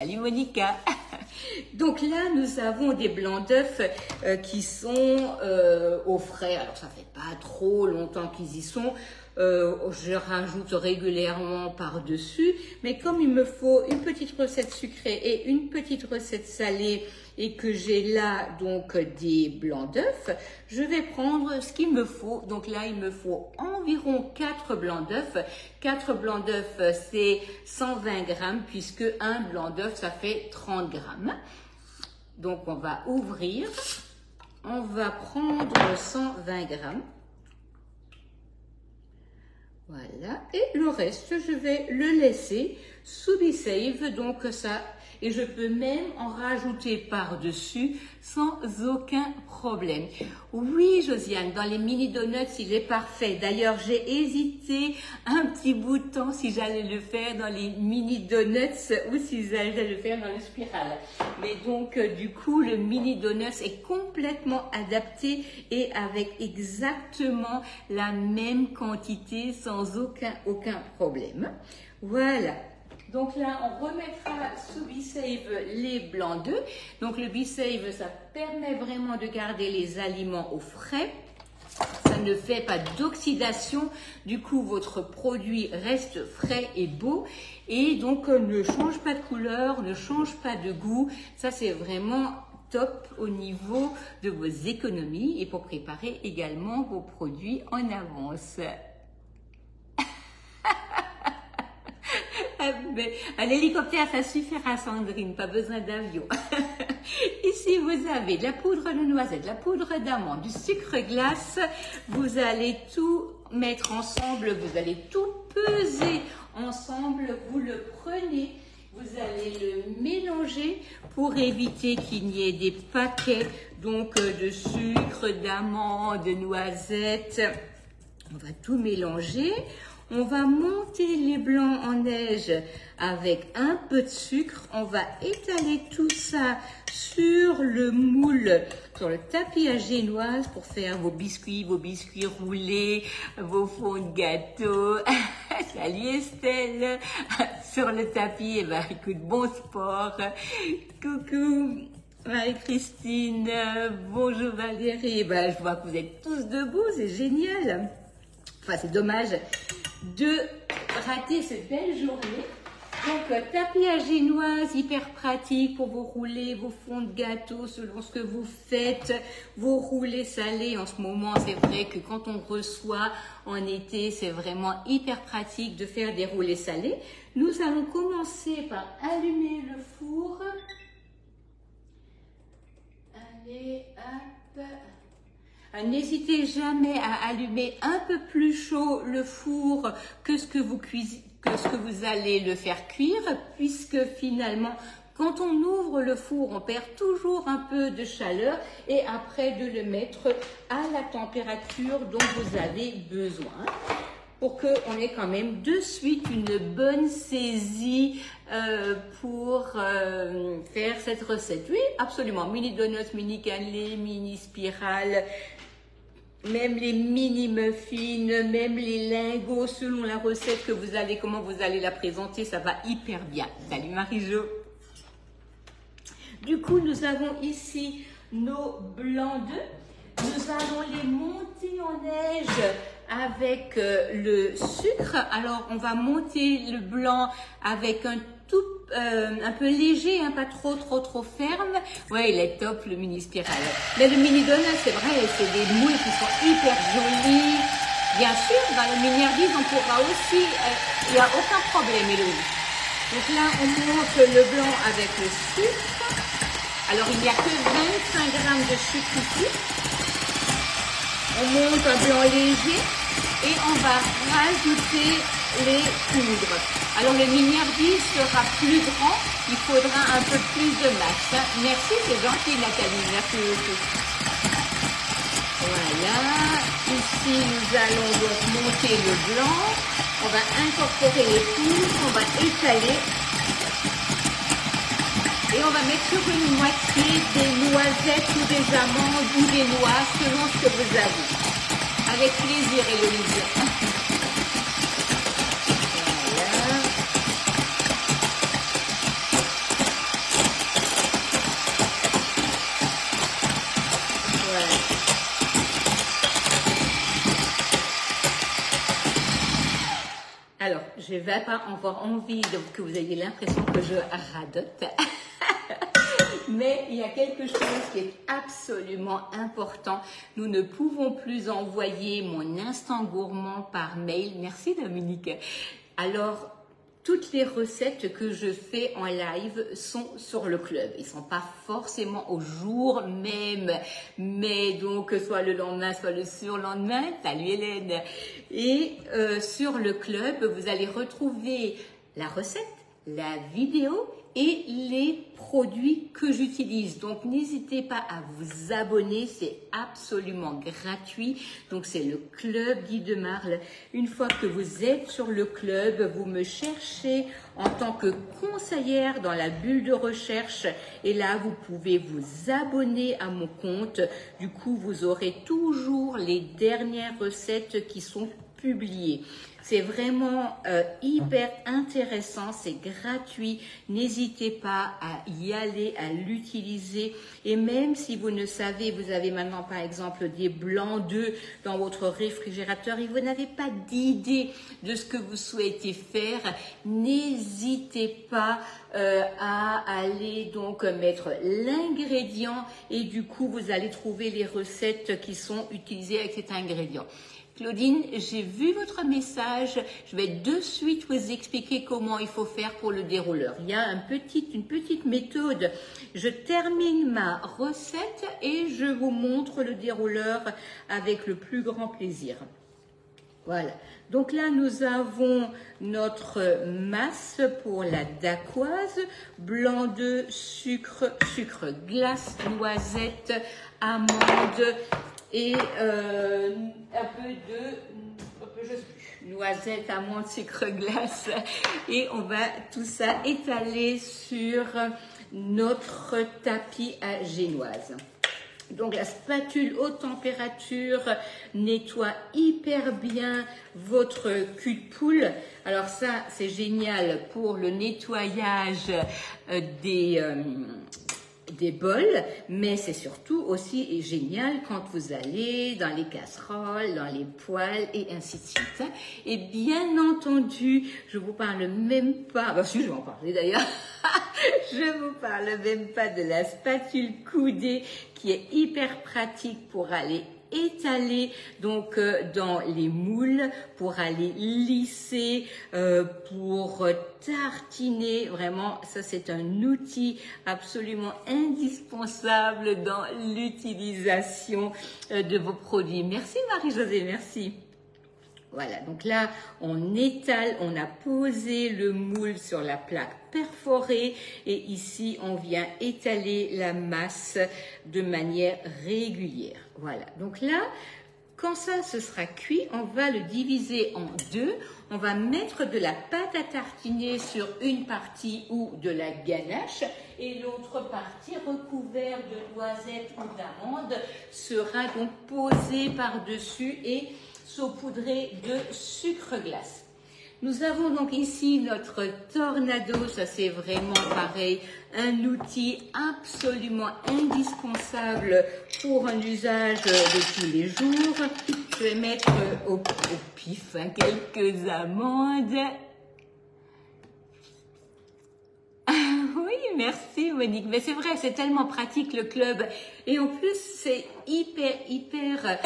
Salut Monica. Donc là, nous avons des blancs d'œufs qui sont au frais. Alors ça fait pas trop longtemps qu'ils y sont. Je rajoute régulièrement par-dessus. Mais comme il me faut une petite recette sucrée et une petite recette salée et que j'ai là donc des blancs d'œufs, je vais prendre ce qu'il me faut. Donc là, il me faut environ 4 blancs d'œufs. 4 blancs d'œufs, c'est 120 grammes puisque un blanc d'œuf, ça fait 30 grammes. Donc on va ouvrir. On va prendre 120 grammes. Voilà. Et le reste, je vais le laisser sous B-Save. Donc ça... Et je peux même en rajouter par-dessus sans aucun problème. Oui, Josiane, dans les mini donuts, il est parfait. D'ailleurs, j'ai hésité un petit bout de temps si j'allais le faire dans les mini donuts ou si j'allais le faire dans le spiral. Mais donc, du coup, le mini donuts est complètement adapté et avec exactement la même quantité sans aucun problème. Voilà. Donc là, on remettra sous B-Save les blancs d'œufs. Donc le B-Save, ça permet vraiment de garder les aliments au frais. Ça ne fait pas d'oxydation. Du coup, votre produit reste frais et beau. Et donc, ne change pas de couleur, ne change pas de goût. Ça, c'est vraiment top au niveau de vos économies et pour préparer également vos produits en avance. Un hélicoptère, ça suffira, Sandrine, pas besoin d'avion. Ici, vous avez de la poudre de noisette, de la poudre d'amande, du sucre glace. Vous allez tout mettre ensemble, vous allez tout peser ensemble. Vous le prenez, vous allez le mélanger pour éviter qu'il n'y ait des paquets donc de sucre, d'amande, de noisettes. On va tout mélanger. On va monter les blancs en neige avec un peu de sucre. On va étaler tout ça sur le moule, sur le tapis à génoise pour faire vos biscuits roulés, vos fonds de gâteau. Salut Estelle. Sur le tapis, eh ben, écoute, bon sport. Coucou. Marie-Christine. Bonjour Valérie. Eh ben, je vois que vous êtes tous debout, c'est génial. Enfin, c'est dommage de rater cette belle journée. Donc, tapis à génoise, hyper pratique pour vous rouler vos fonds de gâteau selon ce que vous faites, vos roulés salés. En ce moment, c'est vrai que quand on reçoit en été, c'est vraiment hyper pratique de faire des roulés salés. Nous allons commencer par allumer le four. Allez, hop. N'hésitez jamais à allumer un peu plus chaud le four que ce que vous allez le faire cuire, puisque finalement, quand on ouvre le four, on perd toujours un peu de chaleur et après de le mettre à la température dont vous avez besoin pour qu'on ait quand même de suite une bonne saisie pour faire cette recette. Oui, absolument. Mini donuts, mini cannelés, mini spirales, même les mini muffins, même les lingots, selon la recette que vous allez, comment vous allez la présenter, ça va hyper bien. Salut Marie-Jo. Du coup, nous avons ici nos blancs d'œufs. Nous allons les monter en neige avec le sucre. Alors, on va monter le blanc avec un peu léger, hein, pas trop ferme. Ouais, il est top le mini spiral. Mais le mini donut, c'est vrai, c'est des moules qui sont hyper jolis. Bien sûr, dans le miniardise, on pourra aussi, il n'y a aucun problème, Héloïse. Donc là, on monte le blanc avec le sucre. Alors, il n'y a que 25 grammes de sucre ici. On monte un blanc léger et on va rajouter les poudres. Alors le miniardise sera plus grand, il faudra un peu plus de masse. Merci, c'est gentil Nathalie, merci beaucoup. Voilà, ici nous allons donc monter le blanc, on va incorporer les poudres, on va étaler. Et on va mettre sur une moitié des noisettes ou des amandes ou des noix selon ce que vous avez. Avec plaisir, Héloïse. Voilà. je ne vais pas avoir envie que vous ayez l'impression que je radote. Mais il y a quelque chose qui est absolument important. Nous ne pouvons plus envoyer mon instant gourmand par mail. Merci Dominique. Alors, toutes les recettes que je fais en live sont sur le club. Ils ne sont pas forcément au jour même, mais donc soit le lendemain, soit le surlendemain. Salut Hélène. Et sur le club, vous allez retrouver la recette, la vidéo et les produits que j'utilise. Donc n'hésitez pas à vous abonner, c'est absolument gratuit. Donc c'est le club Guy de Marle. Une fois que vous êtes sur le club, vous me cherchez en tant que conseillère dans la bulle de recherche et là vous pouvez vous abonner à mon compte. Du coup vous aurez toujours les dernières recettes qui sont publiées. C'est vraiment hyper intéressant, c'est gratuit. N'hésitez pas à y aller, à l'utiliser. Et même si vous ne savez, vous avez maintenant par exemple des blancs d'œufs dans votre réfrigérateur et vous n'avez pas d'idée de ce que vous souhaitez faire, n'hésitez pas à aller donc mettre l'ingrédient et du coup vous allez trouver les recettes qui sont utilisées avec cet ingrédient. Claudine, j'ai vu votre message. Je vais de suite vous expliquer comment il faut faire pour le dérouleur. Il y a une petite méthode. Je termine ma recette et je vous montre le dérouleur avec le plus grand plaisir. Voilà. Donc là, nous avons notre masse pour la dacquoise, blanc d'œuf, sucre glace, noisette, amande et un peu noisette, amande, sucre glace. Et on va tout ça étaler sur notre tapis à génoise. Donc la spatule haute température nettoie hyper bien votre cul de poule. Alors ça c'est génial pour le nettoyage des bols, mais c'est surtout aussi génial quand vous allez dans les casseroles, dans les poêles et ainsi de suite. Et bien entendu, je vous parle même pas, bah si je vais en parler d'ailleurs, je vous parle même pas de la spatule coudée qui est hyper pratique pour aller étaler donc dans les moules, pour aller lisser, pour tartiner. Vraiment, ça c'est un outil absolument indispensable dans l'utilisation de vos produits. Merci Marie-Josée, merci. Voilà, donc là, on étale, on a posé le moule sur la plaque perforée et ici, on vient étaler la masse de manière régulière. Voilà, donc là, quand ça se sera cuit, on va le diviser en deux. On va mettre de la pâte à tartiner sur une partie ou de la ganache et l'autre partie recouverte de noisettes ou d'amandes sera donc posée par-dessus et saupoudré de sucre glace. Nous avons donc ici notre tornado, ça c'est vraiment pareil, un outil absolument indispensable pour un usage de tous les jours. Je vais mettre au pif quelques amandes. Oui, merci Monique, mais c'est vrai, c'est tellement pratique le club et en plus c'est hyper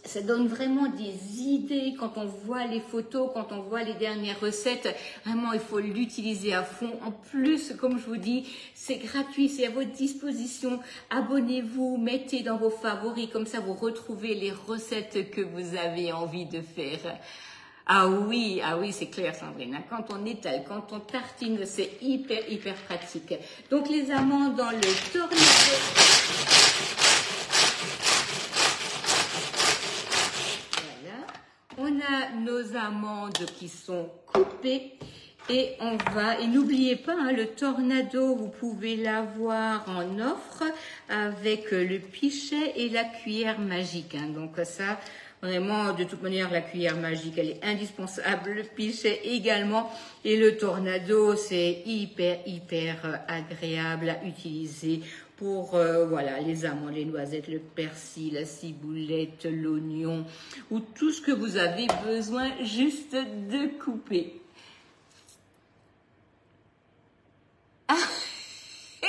ça donne vraiment des idées quand on voit les photos, quand on voit les dernières recettes. Vraiment, il faut l'utiliser à fond. En plus, comme je vous dis, c'est gratuit, c'est à votre disposition. Abonnez-vous, mettez dans vos favoris, comme ça vous retrouvez les recettes que vous avez envie de faire. Ah oui, c'est clair Sandrine. Quand on étale, quand on tartine, c'est hyper pratique. Donc les amandes dans le tornado. On a nos amandes qui sont coupées et on va, et n'oubliez pas, hein, le tornado, vous pouvez l'avoir en offre avec le pichet et la cuillère magique. Hein. Donc ça, Vraiment, de toute manière, la cuillère magique, elle est indispensable. Le pichet également. Et le tornado, c'est hyper agréable à utiliser pour voilà, les amandes, les noisettes, le persil, la ciboulette, l'oignon ou tout ce que vous avez besoin juste de couper. Ah,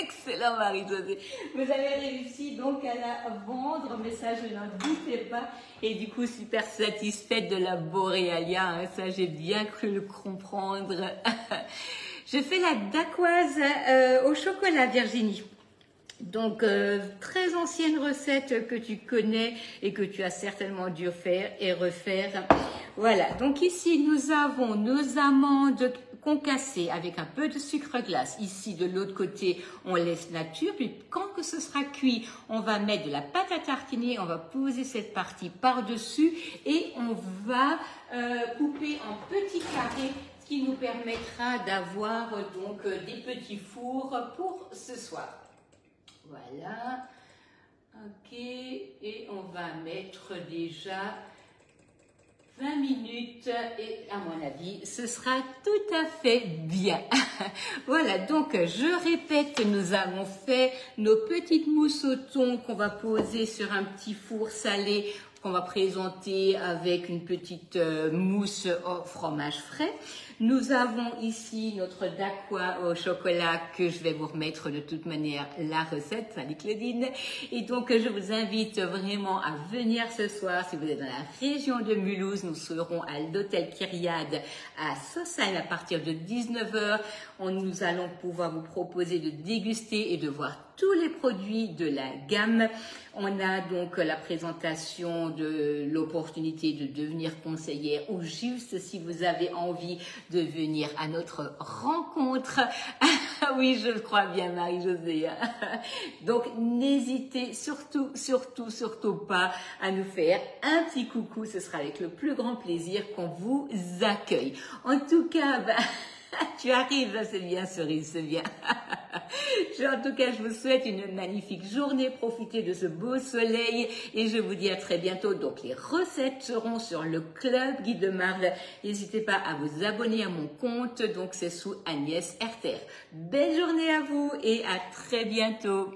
excellent Marie-Josée. Vous avez réussi donc à la vendre, mais ça je n'en doutais pas. Et du coup, super satisfaite de la Borealia, hein. Ça j'ai bien cru le comprendre. Je fais la dacquoise au chocolat, Virginie. Donc, très ancienne recette que tu connais et que tu as certainement dû faire et refaire. Voilà, donc ici nous avons nos amandes concassées avec un peu de sucre glace. Ici, de l'autre côté, on laisse nature. Puis quand que ce sera cuit, on va mettre de la pâte à tartiner, on va poser cette partie par-dessus et on va couper en petits carrés, ce qui nous permettra d'avoir donc des petits fours pour ce soir. Voilà, ok, et on va mettre déjà 20 minutes et à mon avis, ce sera tout à fait bien. Voilà, donc je répète, nous avons fait nos petites mousses au thon qu'on va poser sur un petit four salé qu'on va présenter avec une petite mousse au fromage frais. Nous avons ici notre dacquoise au chocolat que je vais vous remettre de toute manière la recette, salut Claudine. Et donc je vous invite vraiment à venir ce soir. Si vous êtes dans la région de Mulhouse, nous serons à l'hôtel Kyriade à Sausheim à partir de 19h. Nous allons pouvoir vous proposer de déguster et de voir tous les produits de la gamme. On a donc la présentation de l'opportunité de devenir conseillère ou juste si vous avez envie de venir à notre rencontre. Oui, je le crois bien, Marie-Josée. Donc, n'hésitez surtout pas à nous faire un petit coucou. Ce sera avec le plus grand plaisir qu'on vous accueille. En tout cas, tu arrives, c'est bien, Cerise, c'est bien. En tout cas, je vous souhaite une magnifique journée. Profitez de ce beau soleil et je vous dis à très bientôt. Donc, les recettes seront sur le Club Guy de Marle. N'hésitez pas à vous abonner à mon compte. Donc, c'est sous Agnès Herter. Belle journée à vous et à très bientôt.